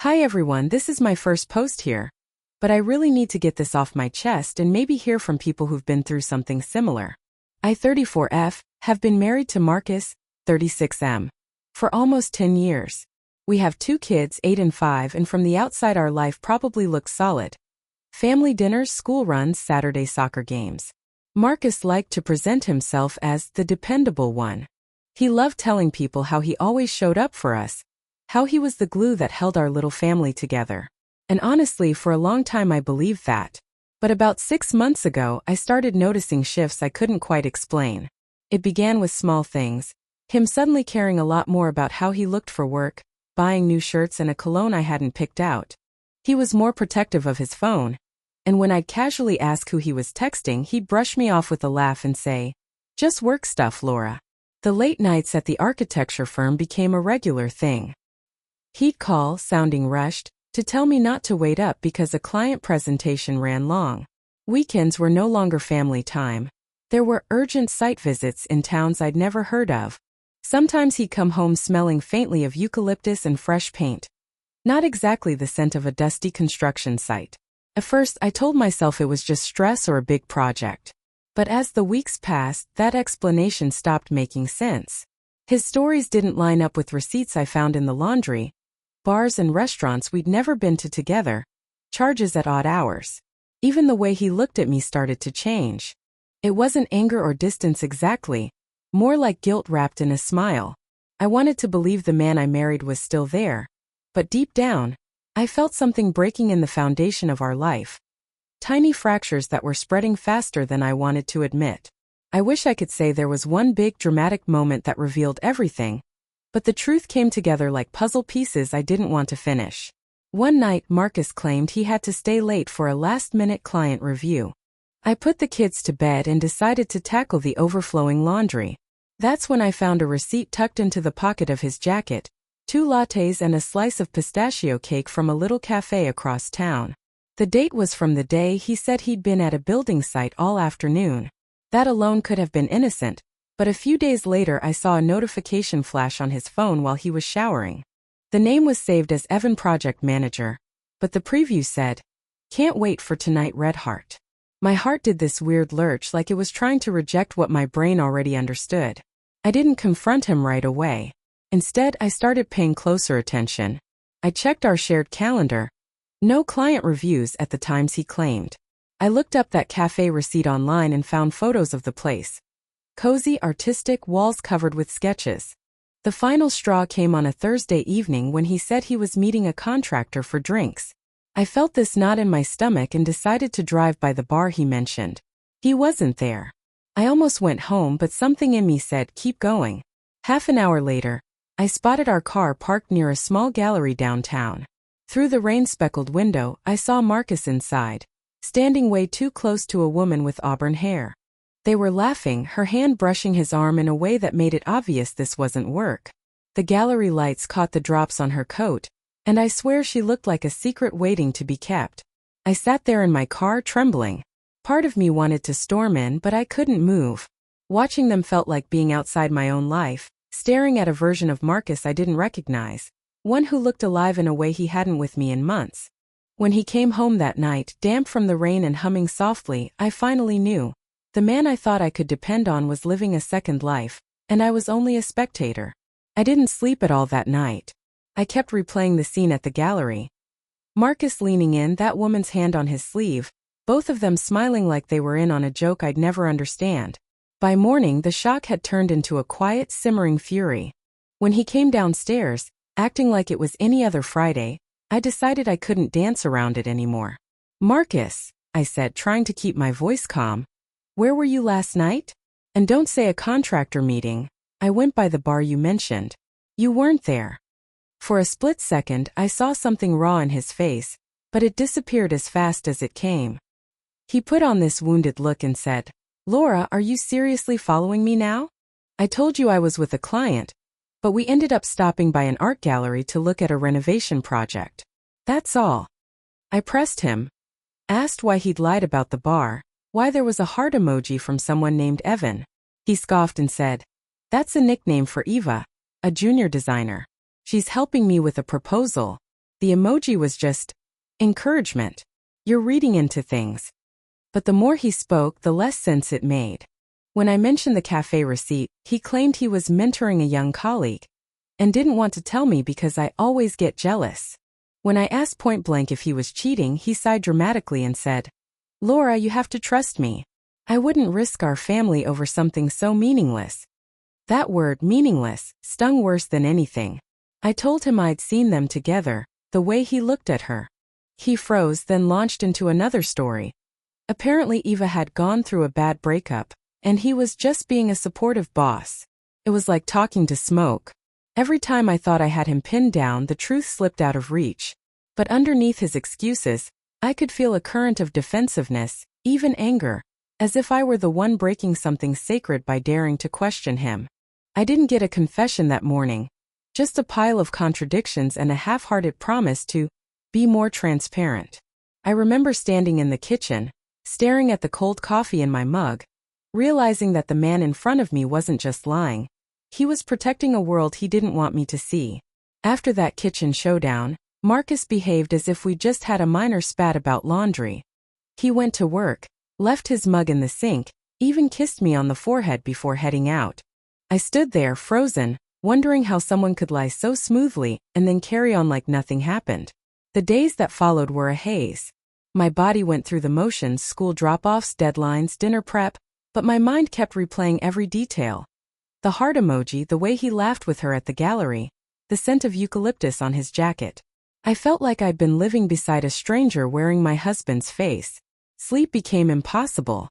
Hi everyone, this is my first post here. But I really need to get this off my chest and maybe hear from people who've been through something similar. I, 34F, have been married to Marcus, 36M, for almost 10 years. We have 2 kids, 8 and 5, and from the outside our life probably looks solid. Family dinners, school runs, Saturday soccer games. Marcus liked to present himself as the dependable one. He loved telling people how he always showed up for us, how he was the glue that held our little family together. And honestly, for a long time I believed that. But about 6 months ago, I started noticing shifts I couldn't quite explain. It began with small things. Him suddenly caring a lot more about how he looked for work, buying new shirts and a cologne I hadn't picked out. He was more protective of his phone. And when I'd casually ask who he was texting, he'd brush me off with a laugh and say, "Just work stuff, Laura." The late nights at the architecture firm became a regular thing. He'd call, sounding rushed, to tell me not to wait up because a client presentation ran long. Weekends were no longer family time. There were urgent site visits in towns I'd never heard of. Sometimes he'd come home smelling faintly of eucalyptus and fresh paint. Not exactly the scent of a dusty construction site. At first, I told myself it was just stress or a big project. But as the weeks passed, that explanation stopped making sense. His stories didn't line up with receipts I found in the laundry, bars and restaurants we'd never been to together, charges at odd hours. Even the way he looked at me started to change. It wasn't anger or distance exactly, more like guilt wrapped in a smile. I wanted to believe the man I married was still there, but deep down, I felt something breaking in the foundation of our life. Tiny fractures that were spreading faster than I wanted to admit. I wish I could say there was one big dramatic moment that revealed everything, but the truth came together like puzzle pieces I didn't want to finish. One night, Marcus claimed he had to stay late for a last-minute client review. I put the kids to bed and decided to tackle the overflowing laundry. That's when I found a receipt tucked into the pocket of his jacket, 2 lattes and a slice of pistachio cake from a little cafe across town. The date was from the day he said he'd been at a building site all afternoon. That alone could have been innocent. But a few days later I saw a notification flash on his phone while he was showering. The name was saved as Evan Project Manager, but the preview said, "Can't wait for tonight, Red Heart." My heart did this weird lurch like it was trying to reject what my brain already understood. I didn't confront him right away. Instead, I started paying closer attention. I checked our shared calendar. No client reviews at the times he claimed. I looked up that cafe receipt online and found photos of the place. Cozy, artistic, walls covered with sketches. The final straw came on a Thursday evening when he said he was meeting a contractor for drinks. I felt this knot in my stomach and decided to drive by the bar he mentioned. He wasn't there. I almost went home, but something in me said, keep going. Half an hour later, I spotted our car parked near a small gallery downtown. Through the rain-speckled window, I saw Marcus inside, standing way too close to a woman with auburn hair. They were laughing, her hand brushing his arm in a way that made it obvious this wasn't work. The gallery lights caught the drops on her coat, and I swear she looked like a secret waiting to be kept. I sat there in my car, trembling. Part of me wanted to storm in, but I couldn't move. Watching them felt like being outside my own life, staring at a version of Marcus I didn't recognize, one who looked alive in a way he hadn't with me in months. When he came home that night, damp from the rain and humming softly, I finally knew. The man I thought I could depend on was living a second life, and I was only a spectator. I didn't sleep at all that night. I kept replaying the scene at the gallery. Marcus leaning in, that woman's hand on his sleeve, both of them smiling like they were in on a joke I'd never understand. By morning, the shock had turned into a quiet, simmering fury. When he came downstairs, acting like it was any other Friday, I decided I couldn't dance around it anymore. "Marcus," I said, trying to keep my voice calm. "Where were you last night? And don't say a contractor meeting. I went by the bar you mentioned. You weren't there." For a split second, I saw something raw in his face, but it disappeared as fast as it came. He put on this wounded look and said, "Laura, are you seriously following me now? I told you I was with a client, but we ended up stopping by an art gallery to look at a renovation project. That's all." I pressed him, asked why he'd lied about the bar, why there was a heart emoji from someone named Evan. He scoffed and said, "That's a nickname for Eva, a junior designer. She's helping me with a proposal." The emoji was just encouragement. You're reading into things. But the more he spoke, the less sense it made. When I mentioned the cafe receipt, he claimed he was mentoring a young colleague and didn't want to tell me because I always get jealous. When I asked point blank if he was cheating, he sighed dramatically and said, "Laura, you have to trust me. I wouldn't risk our family over something so meaningless." That word, meaningless, stung worse than anything. I told him I'd seen them together, the way he looked at her. He froze, then launched into another story. Apparently Eva had gone through a bad breakup, and he was just being a supportive boss. It was like talking to smoke. Every time I thought I had him pinned down, the truth slipped out of reach. But underneath his excuses, I could feel a current of defensiveness, even anger, as if I were the one breaking something sacred by daring to question him. I didn't get a confession that morning, just a pile of contradictions and a half-hearted promise to be more transparent. I remember standing in the kitchen, staring at the cold coffee in my mug, realizing that the man in front of me wasn't just lying. He was protecting a world he didn't want me to see. After that kitchen showdown, Marcus behaved as if we just had a minor spat about laundry. He went to work, left his mug in the sink, even kissed me on the forehead before heading out. I stood there, frozen, wondering how someone could lie so smoothly and then carry on like nothing happened. The days that followed were a haze. My body went through the motions, school drop-offs, deadlines, dinner prep, but my mind kept replaying every detail. The heart emoji, the way he laughed with her at the gallery, the scent of eucalyptus on his jacket. I felt like I'd been living beside a stranger wearing my husband's face. Sleep became impossible.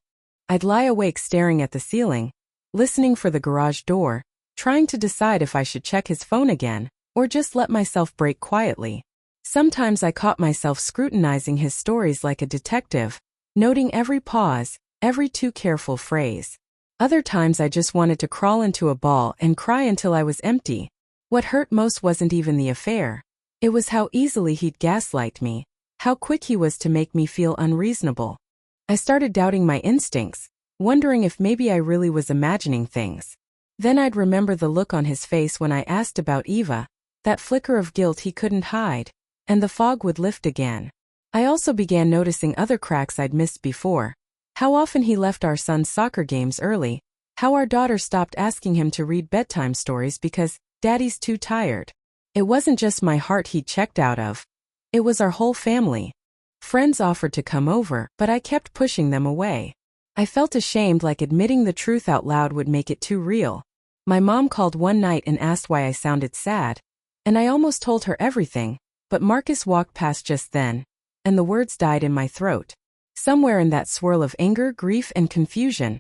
I'd lie awake staring at the ceiling, listening for the garage door, trying to decide if I should check his phone again, or just let myself break quietly. Sometimes I caught myself scrutinizing his stories like a detective, noting every pause, every too careful phrase. Other times I just wanted to crawl into a ball and cry until I was empty. What hurt most wasn't even the affair. It was how easily he'd gaslight me, how quick he was to make me feel unreasonable. I started doubting my instincts, wondering if maybe I really was imagining things. Then I'd remember the look on his face when I asked about Eva, that flicker of guilt he couldn't hide, and the fog would lift again. I also began noticing other cracks I'd missed before. How often he left our son's soccer games early, how our daughter stopped asking him to read bedtime stories because Daddy's too tired. It wasn't just my heart he'd checked out of. It was our whole family. Friends offered to come over, but I kept pushing them away. I felt ashamed, like admitting the truth out loud would make it too real. My mom called one night and asked why I sounded sad, and I almost told her everything, but Marcus walked past just then, and the words died in my throat. Somewhere in that swirl of anger, grief, and confusion,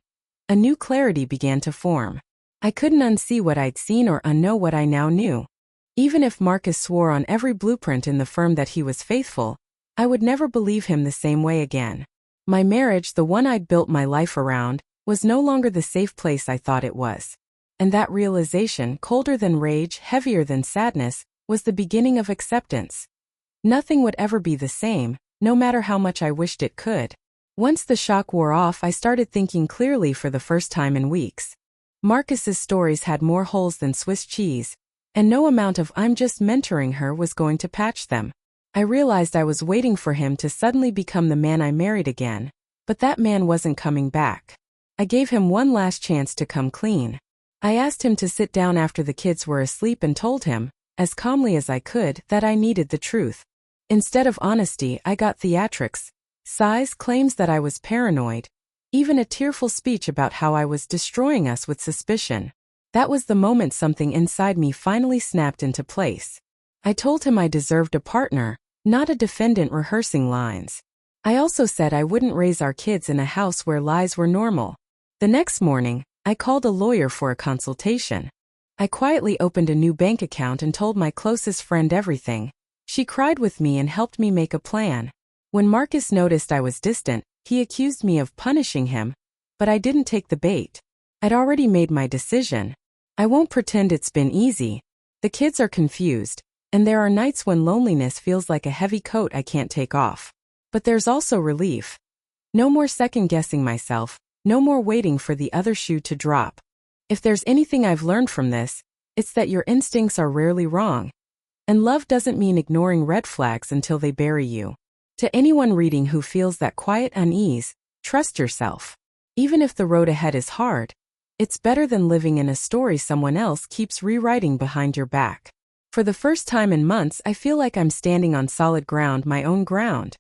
a new clarity began to form. I couldn't unsee what I'd seen or unknow what I now knew. Even if Marcus swore on every blueprint in the firm that he was faithful, I would never believe him the same way again. My marriage, the one I'd built my life around, was no longer the safe place I thought it was. And that realization, colder than rage, heavier than sadness, was the beginning of acceptance. Nothing would ever be the same, no matter how much I wished it could. Once the shock wore off, I started thinking clearly for the first time in weeks. Marcus's stories had more holes than Swiss cheese, and no amount of "I'm just mentoring her" was going to patch them. I realized I was waiting for him to suddenly become the man I married again, but that man wasn't coming back. I gave him one last chance to come clean. I asked him to sit down after the kids were asleep and told him, as calmly as I could, that I needed the truth. Instead of honesty, I got theatrics, sighs, claims that I was paranoid, even a tearful speech about how I was destroying us with suspicion. That was the moment something inside me finally snapped into place. I told him I deserved a partner, not a defendant rehearsing lines. I also said I wouldn't raise our kids in a house where lies were normal. The next morning, I called a lawyer for a consultation. I quietly opened a new bank account and told my closest friend everything. She cried with me and helped me make a plan. When Marcus noticed I was distant, he accused me of punishing him, but I didn't take the bait. I'd already made my decision. I won't pretend it's been easy. The kids are confused, and there are nights when loneliness feels like a heavy coat I can't take off. But there's also relief. No more second-guessing myself, no more waiting for the other shoe to drop. If there's anything I've learned from this, it's that your instincts are rarely wrong. And love doesn't mean ignoring red flags until they bury you. To anyone reading who feels that quiet unease, trust yourself. Even if the road ahead is hard, it's better than living in a story someone else keeps rewriting behind your back. For the first time in months, I feel like I'm standing on solid ground, my own ground.